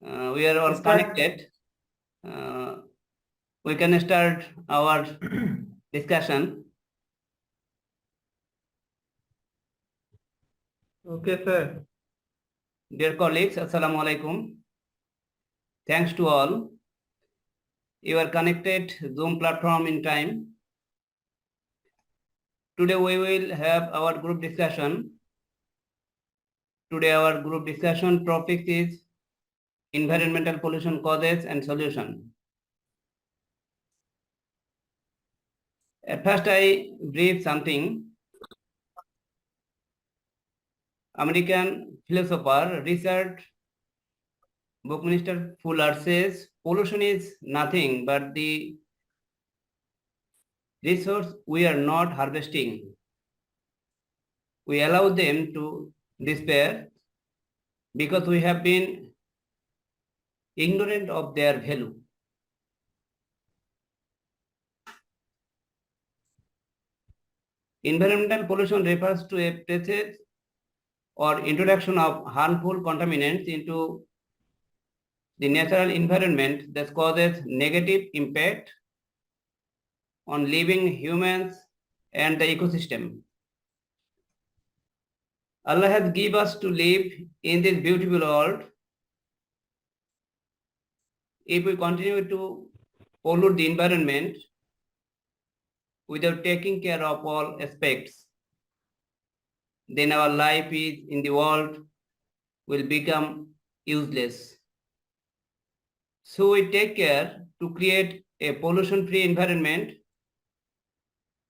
We are all connected. We can start our discussion. Okay, sir. Dear colleagues, Assalamu alaikum. Thanks to all. You are connected Zoom platform in time. Today we will have our group discussion. Today our group discussion topic is environmental pollution causes and solution. At first I brief something. American philosopher Richard Buckminster Fuller says pollution is nothing but the resource we are not harvesting. We allow them to disappear because we have been ignorant of their value. Environmental pollution refers to a passage or introduction of harmful contaminants into the natural environment that causes negative impact on living humans and the ecosystem. Allah has given us to live in this beautiful world. If we continue to pollute the environment without taking care of all aspects, then our life is in the world will become useless. So we take care to create a pollution-free environment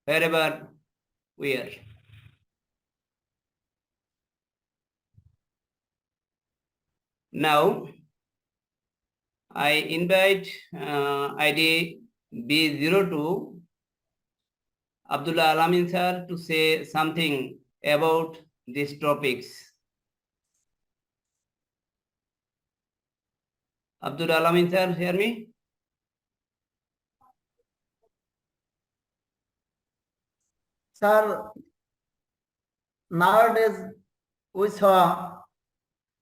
wherever we are. Now, I invite ID B02 Abdullah Alamin sir to say something about these topics. Abdullah Alamin sir, hear me? Sir, nowadays we saw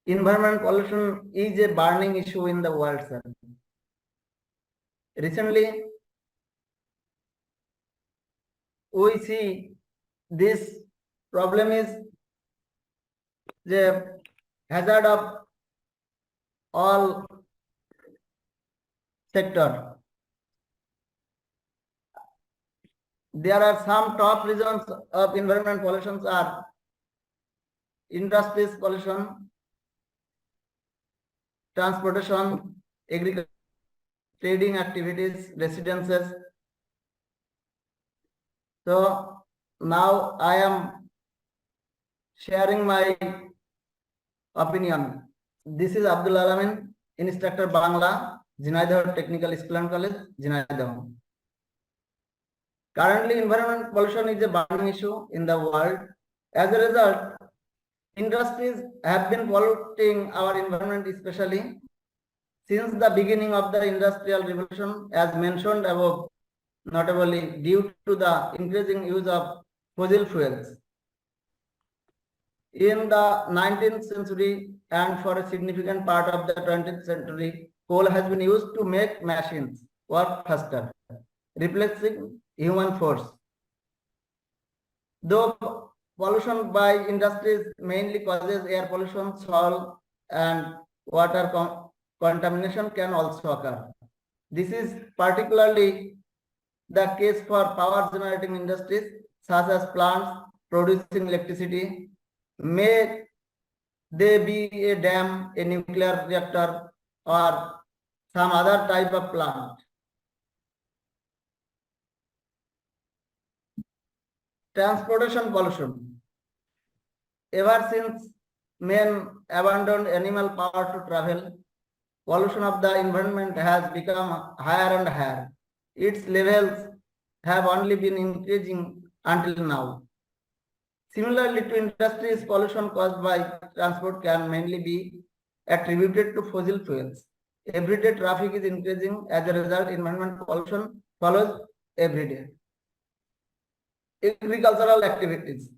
environment pollution is a burning issue in the world, sir. Recently, we see this problem is the hazard of all sector. There are some top reasons of environment pollution are industries pollution, transportation, agriculture, trading activities, residences. So now I am sharing my opinion. This is Abdul Alamin, Instructor Bangla, Zinaidah Technical School and College, Zinaidah. Currently, environment pollution is a burning issue in the world. As a result, industries have been polluting our environment, especially since the beginning of the Industrial Revolution, as mentioned above, notably due to the increasing use of fossil fuels. In the 19th century and for a significant part of the 20th century, coal has been used to make machines work faster, replacing human force. Though pollution by industries mainly causes air pollution, soil and water contamination can also occur. This is particularly the case for power generating industries such as plants producing electricity. May they be a dam, a nuclear reactor, or some other type of plant. Transportation pollution. Ever since men abandoned animal power to travel, pollution of the environment has become higher and higher. Its levels have only been increasing until now. Similarly to industries, pollution caused by transport can mainly be attributed to fossil fuels. Everyday traffic is increasing. As a result, environmental pollution follows every day. Agricultural activities.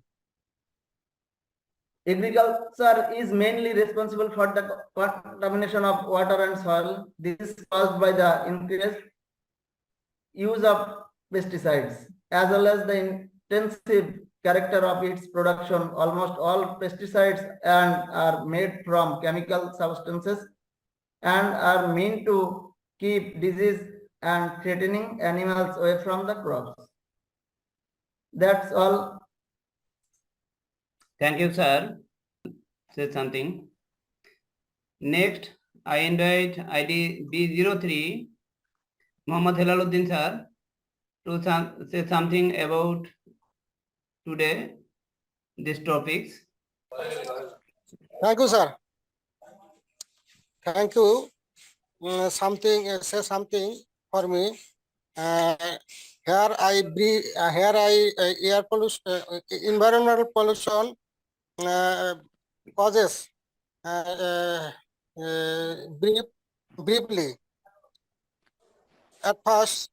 Agriculture is mainly responsible for the contamination of water and soil. This is caused by the increased use of pesticides as well as the intensive character of its production. Almost all pesticides and are made from chemical substances and are meant to keep disease and threatening animals away from the crops. That's all. Thank you, sir. Say something. Next, I invite ID B03, Muhammad Helaluddin sir, to say something about today these topics. Thank you, sir. Thank you. Say something for me. Here I breathe. Air pollution, environmental pollution causes. Briefly. At first,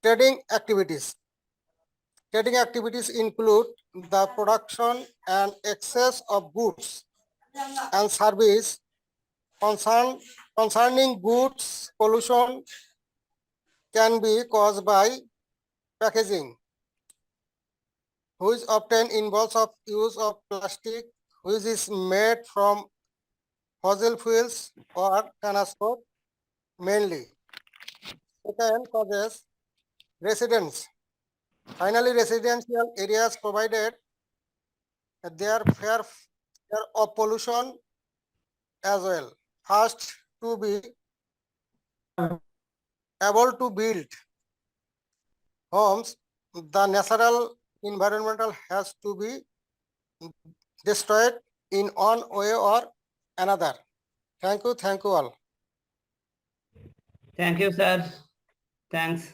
trading activities. Trading activities include the production and excess of goods and service. Concerning goods pollution can be caused by packaging, which often involves of use of plastic, which is made from fossil fuels or transport mainly. Second causes residents. Finally, residential areas provided their fair share of pollution as well. First, to be able to build homes, the natural environmental has to be destroyed in one way or another. Thank you all. Thank you, sir. Thanks.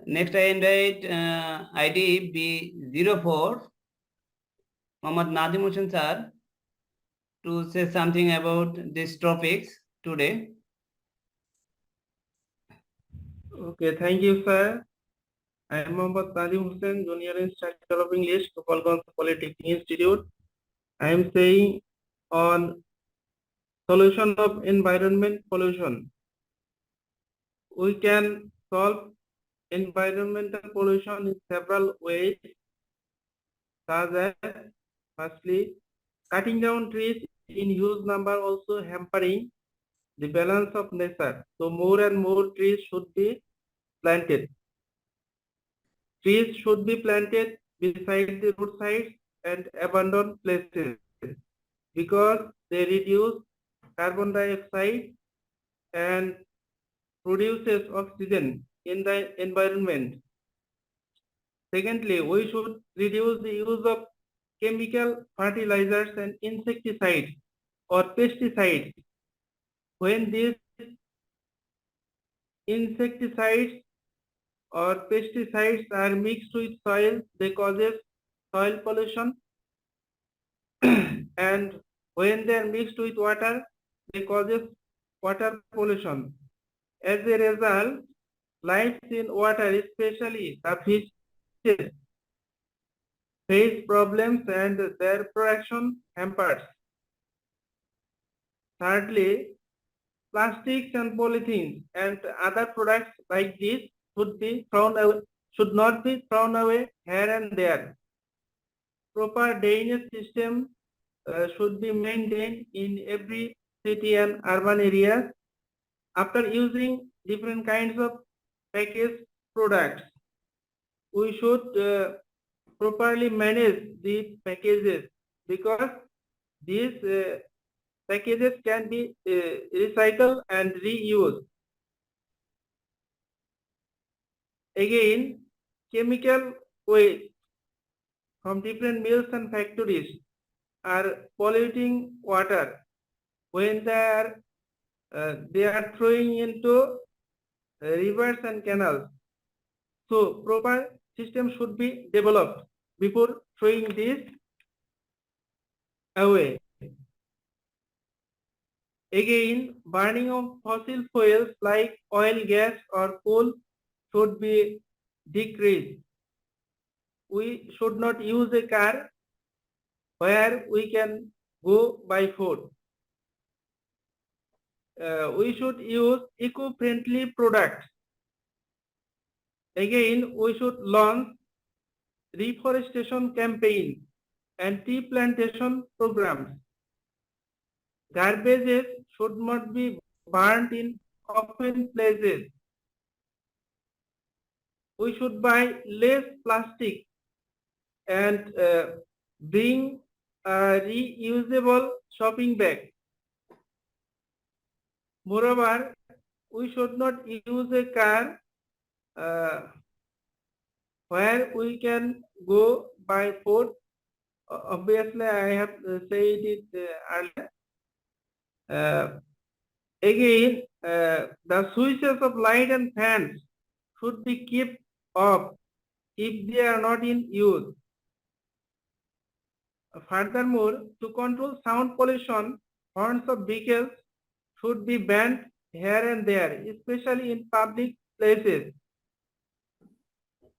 Next, I invite ID B04, Muhammad Nadim Hussain sir, to say something about these topics today. Okay, thank you, sir. I am Mohammad Nadim Hussain, Junior Instructor of English, Gopalganj Polytechnic Institute. I am saying on solution of environment pollution. We can solve environmental pollution in several ways, such as firstly, cutting down trees in huge number also hampering the balance of nature. So more and more trees should be planted. Trees should be planted beside the roadsides and abandoned places because they reduce carbon dioxide and produces oxygen in the environment. Secondly, we should reduce the use of chemical fertilizers and insecticides or pesticides. When these insecticides or pesticides are mixed with soil, they causes soil pollution. And when they are mixed with water, they causes water pollution. As a result, life in water, especially the fishes, face problems and their production hampers. Thirdly, plastics and polythene and other products like this should not be thrown away here and there. Proper drainage system should be maintained in every city and urban areas. After using different kinds of packaged products, we should properly manage the packages because these packages can be recycled and reused. Again, chemical waste from different mills and factories are polluting water when they are throwing into rivers and canals. So proper system should be developed before throwing this away. Again, burning of fossil fuels like oil, gas or coal should be decreased. we should not use a car where we can go by foot. We should use eco-friendly products. Again, we should launch reforestation campaign and tree plantation programs. Garbages should not be burnt in open places. We should buy less plastic and bring a reusable shopping bag. Moreover, we should not use a car where we can go by foot. Obviously, I have said it earlier. Again, the switches of light and fans should be kept off if they are not in use. Furthermore, to control sound pollution, horns of vehicles should be banned here and there, especially in public places.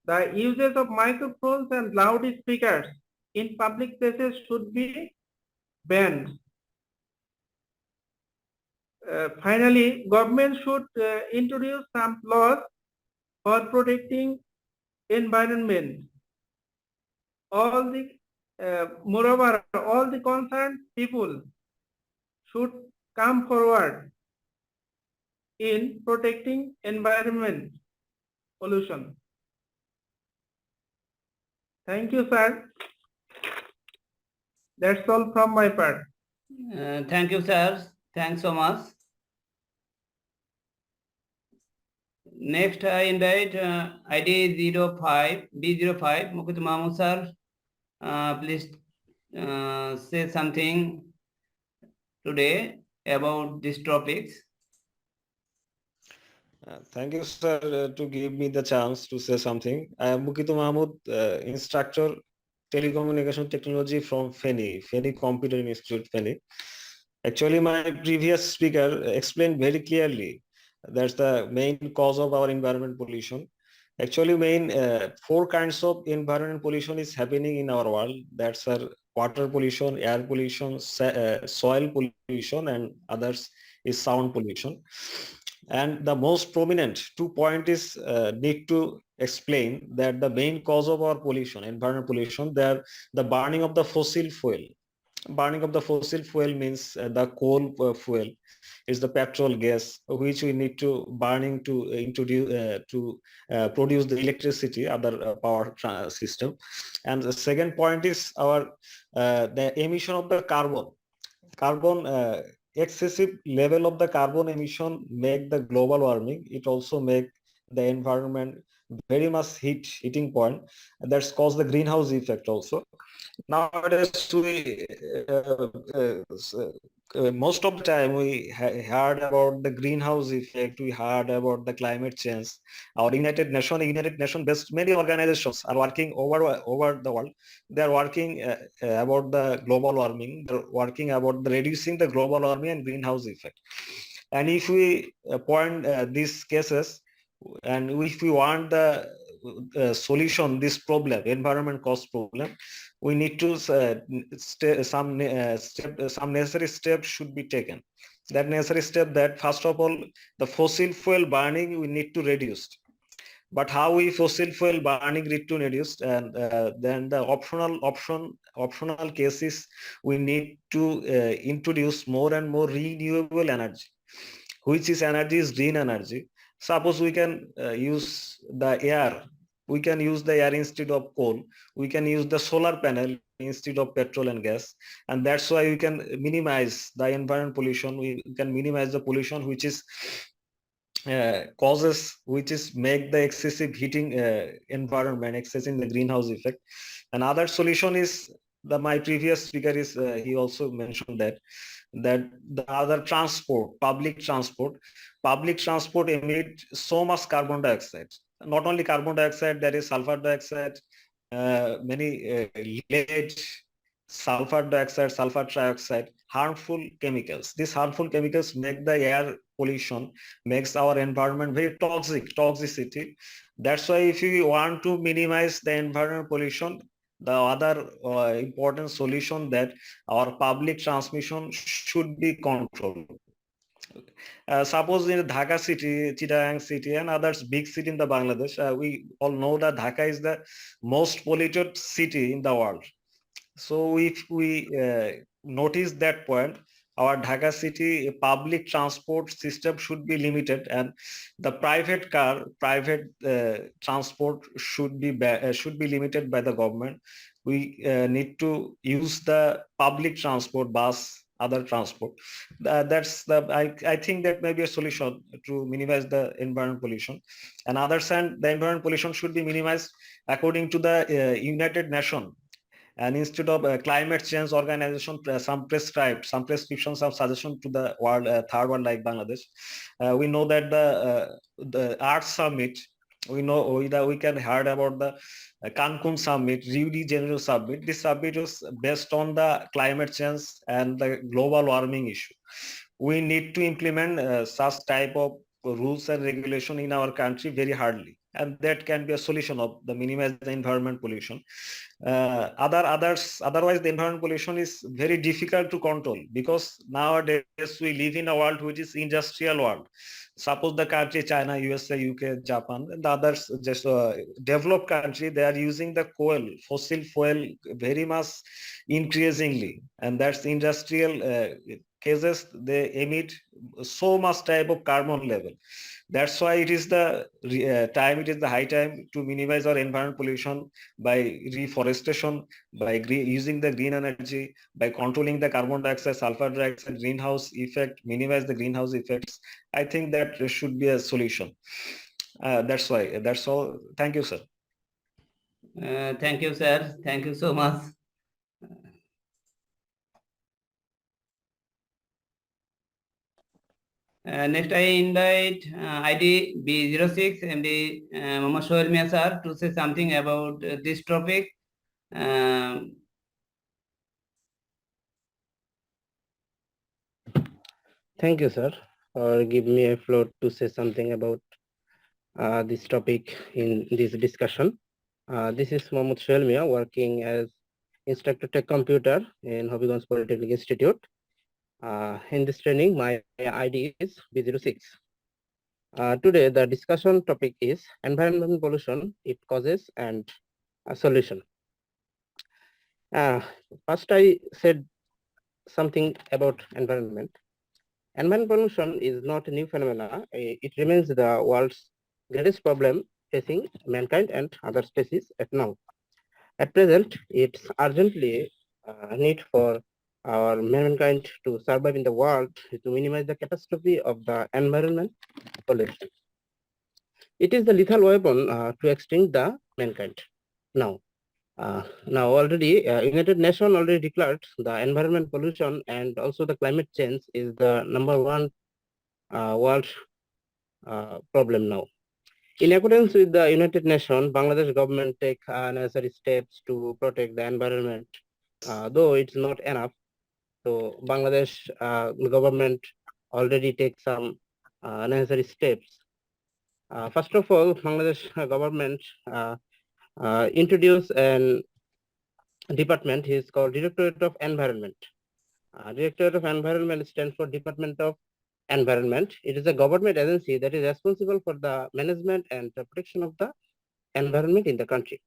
The usage of microphones and loudspeakers in public places should be banned. Finally, government should introduce some laws for protecting environment. Moreover, all the concerned people should come forward in protecting environment pollution. Thank you, sir. That's all from my part. Thank you, sir. Thanks so much. Next, I invite ID 05 B05 Md.Mahabub sir. Please say something today about these topics. Thank you, sir, to give me the chance to say something. I am Md.Mahabub, instructor telecommunication technology from Feni Computer Institute, Feni. Actually, my previous speaker explained very clearly that's the main cause of our environment pollution. Actually, main 4 kinds of environment pollution is happening in our world. That's water pollution, air pollution, soil pollution, and others is sound pollution. And the most prominent 2 point is need to explain that the main cause of our pollution, environment pollution, they're the burning of the fossil fuel. Burning of the fossil fuel means the coal fuel is the petrol gas which we need to burning to introduce produce the electricity, other power system. And the second point is our the emission of the carbon excessive level of the carbon emission make the global warming. It also make the environment very much heating point. That's caused the greenhouse effect also. Nowadays, most of the time we heard about the greenhouse effect. We heard about the climate change. Our United Nations based many organizations are working over the world. They are working about the global warming. They're working about the reducing the global warming and greenhouse effect. And if we point these cases, and if we want the solution this problem, environment cause problem, we need to some necessary steps should be taken. That necessary step that first of all the fossil fuel burning we need to reduce. But how we fossil fuel burning need to reduce, and then the optional cases we need to introduce more and more renewable energy, which is energy is green energy. Suppose we can use the air. We can use the air instead of coal. We can use the solar panel instead of petrol and gas. And that's why we can minimize the environment pollution. We can minimize the pollution which is causes, which is make the excessive heating environment, excessive the greenhouse effect. Another solution is my previous speaker is he also mentioned that the other public transport emit so much carbon dioxide. Not only carbon dioxide, there is sulfur dioxide, many lead, sulfur dioxide, sulfur trioxide, harmful chemicals. These harmful chemicals make the air pollution, makes our environment very toxicity. That's why if you want to minimize the environment pollution, the other important solution that our public transmission should be controlled. Suppose in Dhaka city, Chittagong city, and others big city in the Bangladesh, we all know that Dhaka is the most polluted city in the world. So if we notice that point, our Dhaka city public transport system should be limited, and the private transport should be limited by the government. We need to use the public transport, bus, other transport. I think that may be a solution to minimize the environment pollution. And other hand, the environment pollution should be minimized according to the United Nations. And instead of climate change organization, some prescriptions of suggestion to the world, third world like Bangladesh. We know that the Earth Summit, we can heard about the Cancun Summit, Rio de Janeiro Summit. This summit was based on the climate change and the global warming issue. We need to implement such type of rules and regulation in our country very hardly, and that can be a solution of the minimize the environment pollution. Otherwise the environment pollution is very difficult to control, because nowadays we live in a world which is industrial world. Suppose the country China, USA, UK, Japan, and the others, just developed country, they are using the fossil fuel very much increasingly, and that's industrial cases. They emit so much type of carbon level. That's why it is the high time to minimize our environment pollution by reforestation, by using the green energy, by controlling the carbon dioxide, sulfur dioxide, greenhouse effect, minimize the greenhouse effects. I think that should be a solution. That's all. Thank you, sir. Thank you, sir. Thank you so much. Next, I invite ID B06 MD Mama Shohar sir to say something about this topic. Thank you, sir, for giving me a floor to say something about this topic in this discussion. This is Mohammad Shelmia, working as Instructor Tech Computer in Hobbyganj Polytechnic Institute. In this training, my ID is B06. Today, the discussion topic is environmental pollution, its causes and a solution. First, I said something about environment. Environmental pollution is not a new phenomenon. It remains the world's greatest problem facing mankind and other species at now. At present, it's urgently need for our mankind to survive in the world to minimize the catastrophe of the environment pollution. It is the lethal weapon to extinct the mankind. Now already United Nations already declared the environment pollution and also the climate change is the #1 world problem now. In accordance with the United Nations, Bangladesh government take necessary steps to protect the environment, though it's not enough. So Bangladesh government already take some necessary steps. First of all, Bangladesh government introduced an department is called Directorate of Environment. Directorate of Environment stands for Department of Environment. It is a government agency that is responsible for the management and the protection of the environment in the country.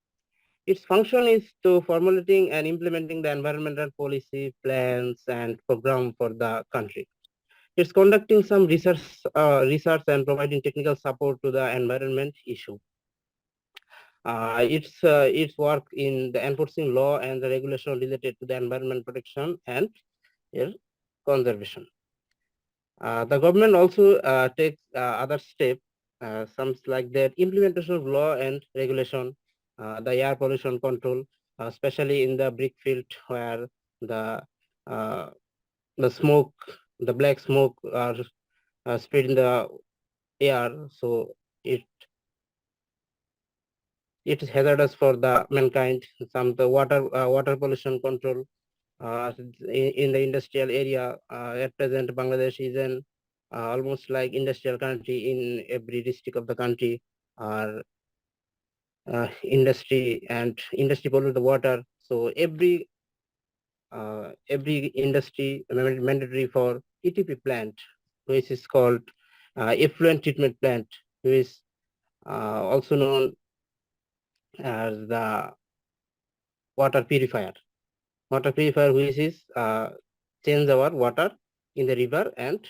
Its function is to formulating and implementing the environmental policy, plans, and program for the country. It's conducting some research and providing technical support to the environment issue. Its work in the enforcing law and the regulation related to the environment protection and air conservation. The government also takes other steps, some like that implementation of law and regulation, the air pollution control, especially in the brick field where the smoke, the black smoke are spread in the air, so it is hazardous for the mankind. Some the water pollution control, in the industrial area. At present, Bangladesh is an almost like industrial country. In every district of the country are industry, and industry pollute the water. So every industry mandatory for ETP plant, which is called effluent treatment plant, which is also known as the water purifier. Water purifier, which is change our water in the river and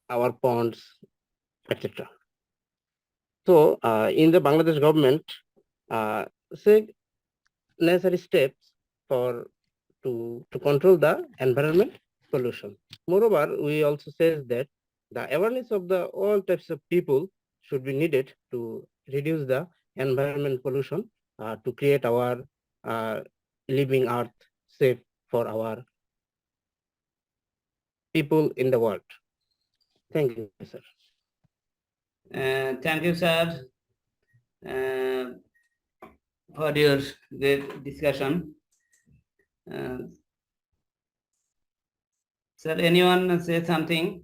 our ponds, etc. So in the Bangladesh government, say necessary steps for to control the environment pollution. Moreover, we also says that the awareness of the all types of people should be needed to reduce the environment pollution, to create our living earth safe for our people in the world. Thank you, sir. Thank you, sir, for your great discussion. Sir, anyone say something?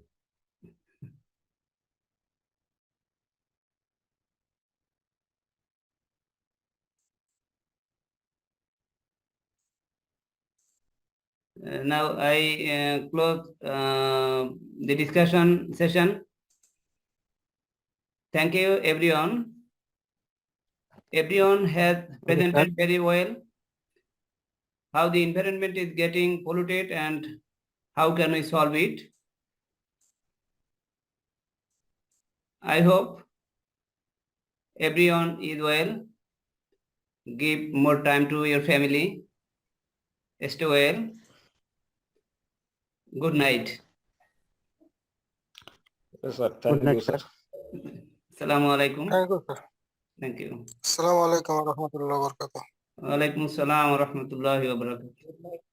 Now I close the discussion session. Thank you, everyone. Everyone has presented very well how the environment is getting polluted and how can we solve it. I hope everyone is well. Give more time to your family. Stay well. Good night. Yes, sir. Thank Good night, you, sir. Assalamu alaikum. Thank you, sir. Thank you. Assalamu alaikum wa rahmatullahi wa barakatuh. Wa alaikum assalam wa rahmatullahi wa barakatuh.